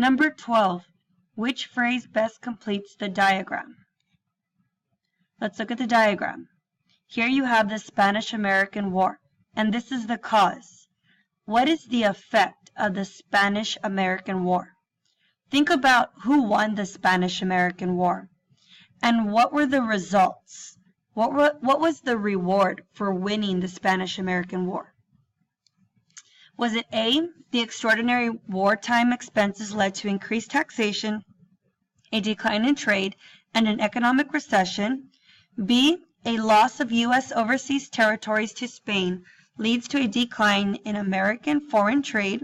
Number 12. Which phrase best completes the diagram? Let's look at the diagram. Here you have the Spanish-American War, and this is the cause. What is the effect of the Spanish-American War? Think about who won the Spanish-American War, and what were the results? What was the reward for winning the Spanish-American War? Was it A, the extraordinary wartime expenses led to increased taxation, a decline in trade, and an economic recession? B, a loss of U.S. overseas territories to Spain leads to a decline in American foreign trade.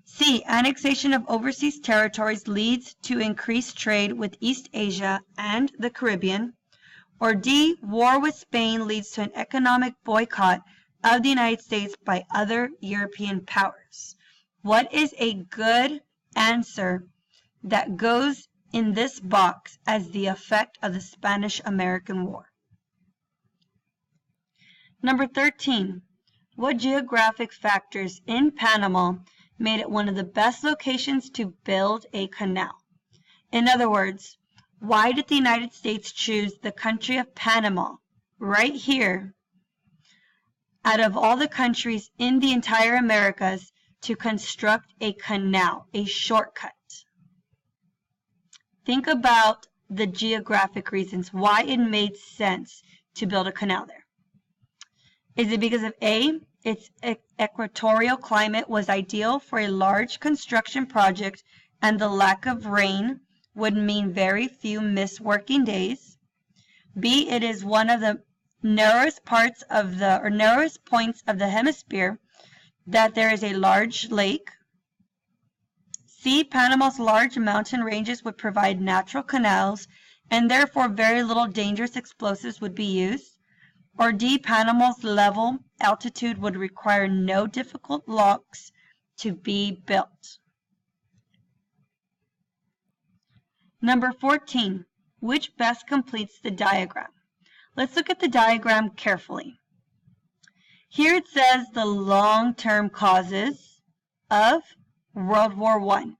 C, annexation of overseas territories leads to increased trade with East Asia and the Caribbean. Or D, war with Spain leads to an economic boycott of the United States by other European powers. What is a good answer that goes in this box as the effect of the Spanish-American War? Number 13. What geographic factors in Panama made it one of the best locations to build a canal? In other words, why did the United States choose the country of Panama right here out of all the countries in the entire Americas to construct a canal, a shortcut? Think about the geographic reasons why it made sense to build a canal there. Is it because of A, its equatorial climate was ideal for a large construction project and the lack of rain would mean very few missed working days? B, it is one of the narrowest points of the hemisphere that there is a large lake. C, Panama's large mountain ranges would provide natural canals and therefore very little dangerous explosives would be used. Or D, Panama's level altitude would require no difficult locks to be built. Number 14. Which best completes the diagram? Let's look at the diagram carefully. Here it says the long-term causes of World War I.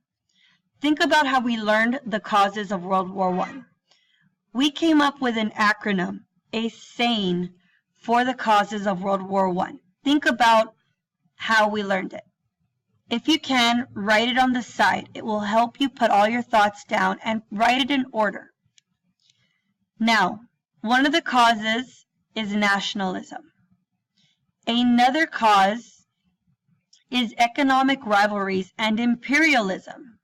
Think about how we learned the causes of World War I. We came up with an acronym, a saying for the causes of World War I. Think about how we learned it. If you can, write it on the side. It will help you put all your thoughts down and write it in order. Now, one of the causes is nationalism. Another cause is economic rivalries and imperialism.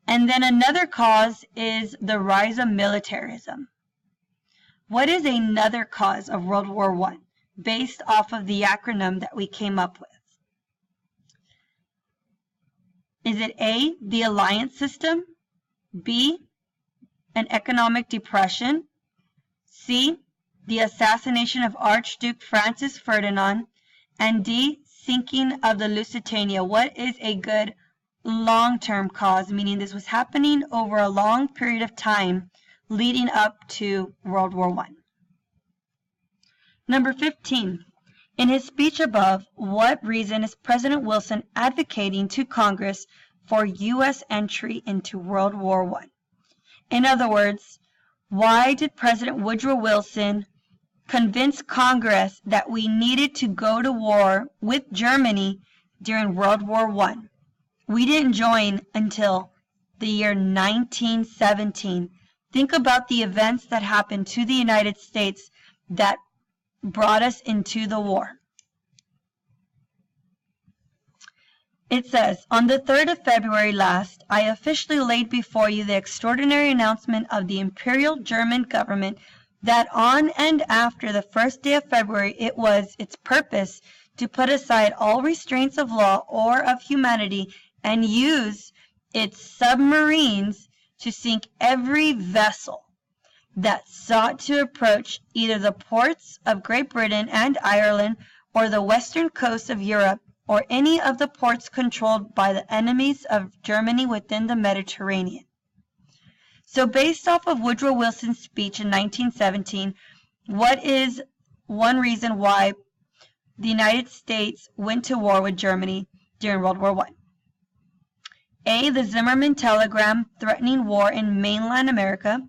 And then another cause is the rise of militarism. What is another cause of World War I based off of the acronym that we came up with? Is it A, the alliance system, B, an economic depression, C, the assassination of Archduke Francis Ferdinand, and D, sinking of the Lusitania? What is a good long-term cause, meaning this was happening over a long period of time leading up to World War I? Number 15. In his speech above, what reason is President Wilson advocating to Congress for U.S. entry into World War I? In other words, why did President Woodrow Wilson convince Congress that we needed to go to war with Germany during World War I? We didn't join until the year 1917. Think about the events that happened to the United States that brought us into the war. It says, on the 3rd of February last, I officially laid before you the extraordinary announcement of the Imperial German government that on and after the 1st day of February it was its purpose to put aside all restraints of law or of humanity and use its submarines to sink every vessel that sought to approach either the ports of Great Britain and Ireland or the western coast of Europe or any of the ports controlled by the enemies of Germany within the Mediterranean. So based off of Woodrow Wilson's speech in 1917, what is one reason why the United States went to war with Germany during World War I? A. The Zimmerman telegram threatening war in mainland America.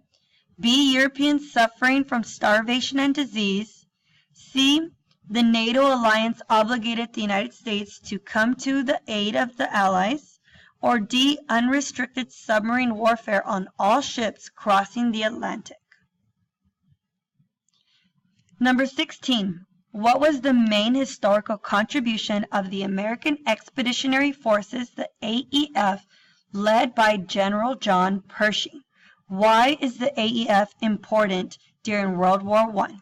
B. Europeans suffering from starvation and disease. C. The NATO alliance obligated the United States to come to the aid of the Allies. Or D. Unrestricted submarine warfare on all ships crossing the Atlantic. Number 16. What was the main historical contribution of the American Expeditionary Forces, the AEF, led by General John Pershing? Why is the AEF important during World War I?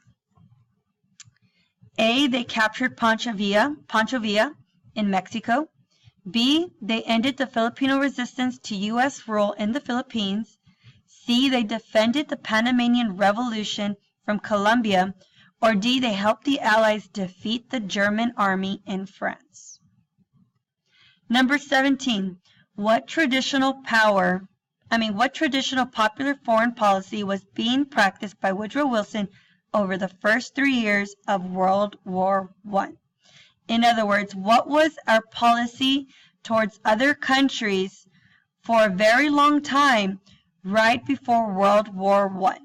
A. They captured Pancho Villa in Mexico. B. They ended the Filipino resistance to U.S. rule in the Philippines. C. They defended the Panamanian Revolution from Colombia. Or D. They helped the Allies defeat the German army in France. Number 17. What traditional popular foreign policy was being practiced by Woodrow Wilson over the first 3 years of World War I? In other words, what was our policy towards other countries for a very long time right before World War I?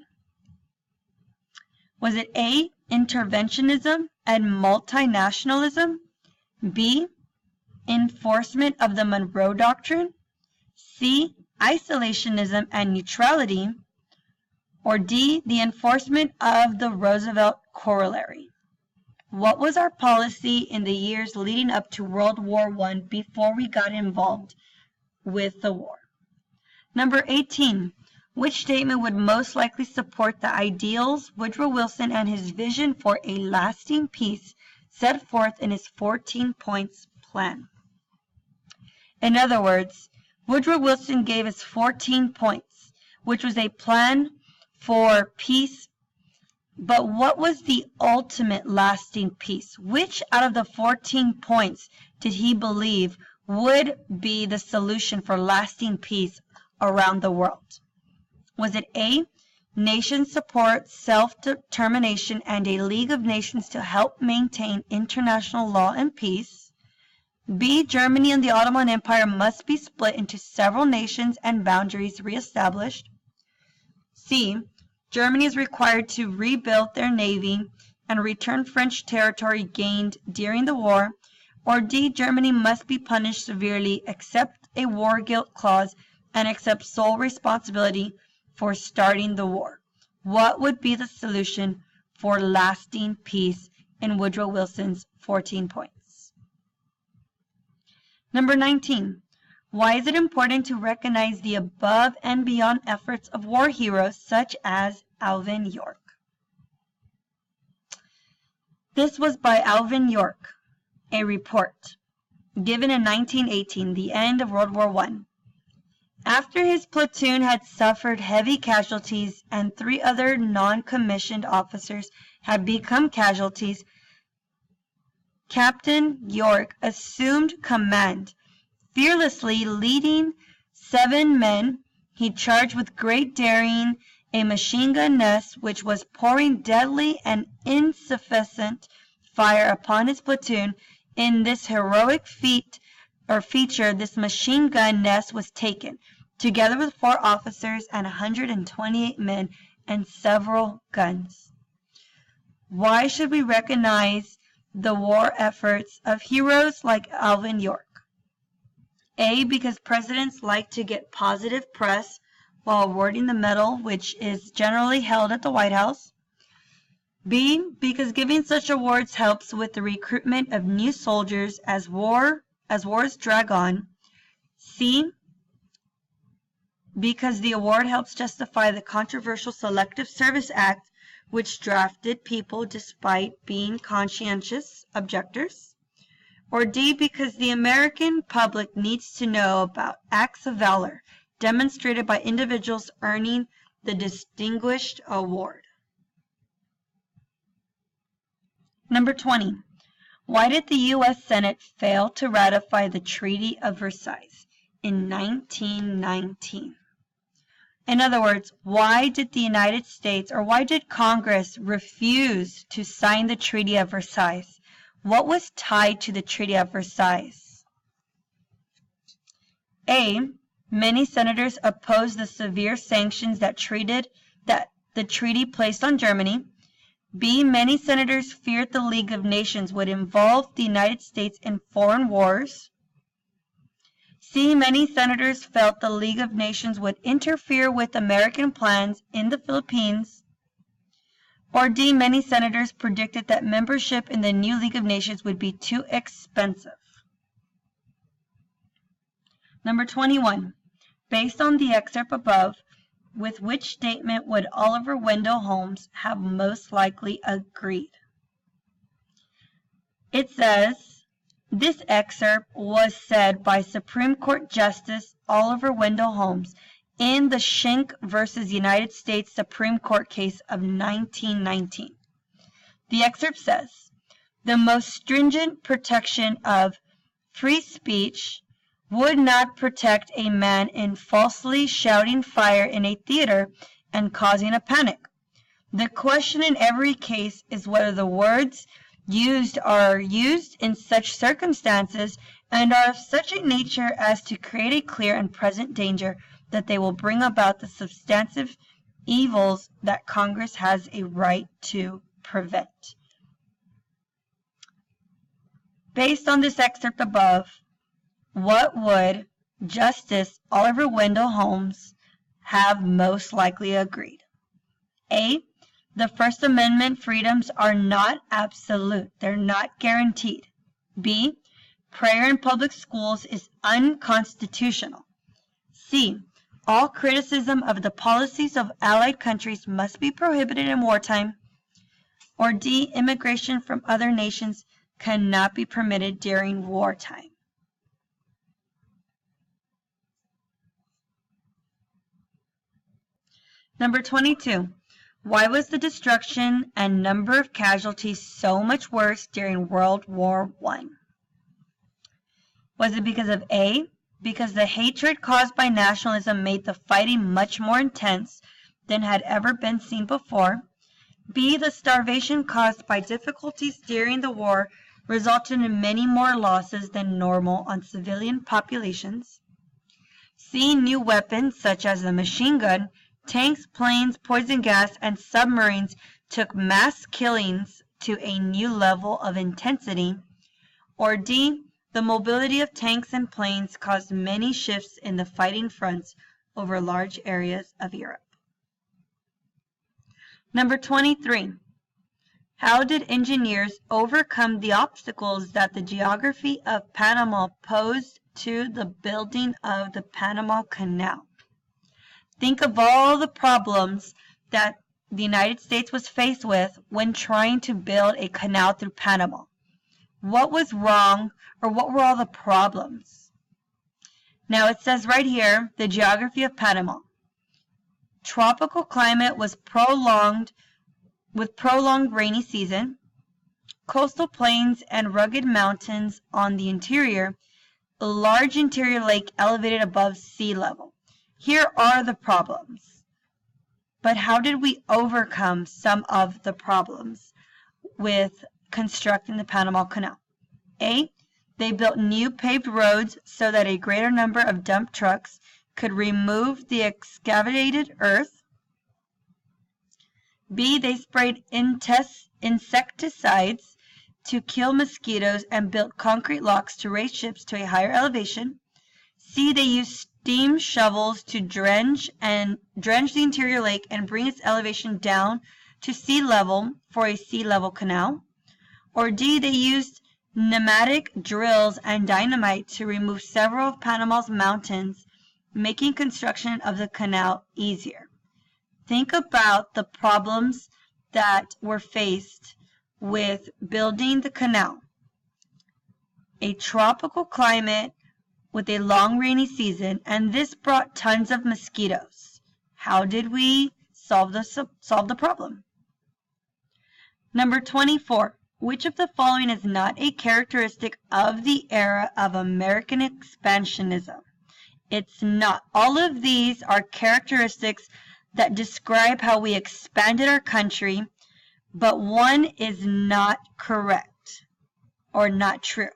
Was it A. Interventionism and multinationalism? B. Enforcement of the Monroe Doctrine? C. Isolationism and neutrality? Or D. The enforcement of the Roosevelt Corollary? What was our policy in the years leading up to World War I before we got involved with the war? Number 18. Which statement would most likely support the ideals Woodrow Wilson and his vision for a lasting peace set forth in his 14 points plan? In other words, Woodrow Wilson gave us 14 points, which was a plan for peace. But what was the ultimate lasting peace? Which out of the 14 points did he believe would be the solution for lasting peace around the world? Was it A. Nation support, self-determination, and a League of Nations to help maintain international law and peace? B. Germany and the Ottoman Empire must be split into several nations and boundaries reestablished. C. Germany is required to rebuild their navy and return French territory gained during the war. Or D. Germany must be punished severely, accept a war guilt clause, and accept sole responsibility for starting the war. What would be the solution for lasting peace in Woodrow Wilson's 14 points? Number 19. Why is it important to recognize the above and beyond efforts of war heroes such as Alvin York? This was by Alvin York, a report given in 1918, the end of World War I. After his platoon had suffered heavy casualties and 3 other non-commissioned officers had become casualties, Captain York assumed command. Fearlessly leading 7 men, he charged with great daring a machine gun nest which was pouring deadly and insufficient fire upon his platoon. In this heroic feature, this machine gun nest was taken, together with 4 officers and 128 men and several guns. Why should we recognize the war efforts of heroes like Alvin York? A. Because presidents like to get positive press while awarding the medal, which is generally held at the White House. B. Because giving such awards helps with the recruitment of new soldiers as wars drag on. C. Because the award helps justify the controversial Selective Service Act, which drafted people despite being conscientious objectors. Or D. Because the American public needs to know about acts of valor demonstrated by individuals earning the distinguished award. Number 20. Why did the U.S. Senate fail to ratify the Treaty of Versailles in 1919? In other words, why did the United States, or why did Congress refuse to sign the Treaty of Versailles? What was tied to the Treaty of Versailles? A. Many senators opposed the severe sanctions that the treaty placed on Germany. B. Many senators feared the League of Nations would involve the United States in foreign wars. C. Many senators felt the League of Nations would interfere with American plans in the Philippines. Or D. Many senators predicted that membership in the new League of Nations would be too expensive. Number 21. Based on the excerpt above, with which statement would Oliver Wendell Holmes have most likely agreed? It says, this excerpt was said by Supreme Court Justice Oliver Wendell Holmes in the Schenck versus United States Supreme Court case of 1919. The excerpt says, the most stringent protection of free speech would not protect a man in falsely shouting fire in a theater and causing a panic. The question in every case is whether the words used are used in such circumstances and are of such a nature as to create a clear and present danger that they will bring about the substantive evils that Congress has a right to prevent. Based on this excerpt above, what would Justice Oliver Wendell Holmes have most likely agreed? A. The First Amendment freedoms are not absolute. They're not guaranteed. B. Prayer in public schools is unconstitutional. C. All criticism of the policies of allied countries must be prohibited in wartime. Or D. Immigration from other nations cannot be permitted during wartime. Number 22. Why was the destruction and number of casualties so much worse during World War I? Was it because of A, because the hatred caused by nationalism made the fighting much more intense than had ever been seen before? B, the starvation caused by difficulties during the war resulted in many more losses than normal on civilian populations? C, new weapons such as the machine gun, tanks, planes, poison gas, and submarines took mass killings to a new level of intensity. Or D, the mobility of tanks and planes caused many shifts in the fighting fronts over large areas of Europe. Number 23. How did engineers overcome the obstacles that the geography of Panama posed to the building of the Panama Canal? Think of all the problems that the United States was faced with when trying to build a canal through Panama. What was wrong, or what were all the problems? Now it says right here, the geography of Panama. Tropical climate was prolonged rainy season, coastal plains and rugged mountains on the interior, a large interior lake elevated above sea level. Here are the problems. But how did we overcome some of the problems with constructing the Panama Canal? A, they built new paved roads so that a greater number of dump trucks could remove the excavated earth. B, they sprayed insecticides to kill mosquitoes and built concrete locks to raise ships to a higher elevation. C, they used steam shovels to drench the interior lake and bring its elevation down to sea level for a sea level canal. Or D, they used pneumatic drills and dynamite to remove several of Panama's mountains, making construction of the canal easier. Think about the problems that were faced with building the canal. A tropical climate with a long rainy season, and this brought tons of mosquitoes. How did we solve the problem? Number 24. Which of the following is not a characteristic of the era of American expansionism? It's not. All of these are characteristics that describe how we expanded our country, but one is not correct or not true.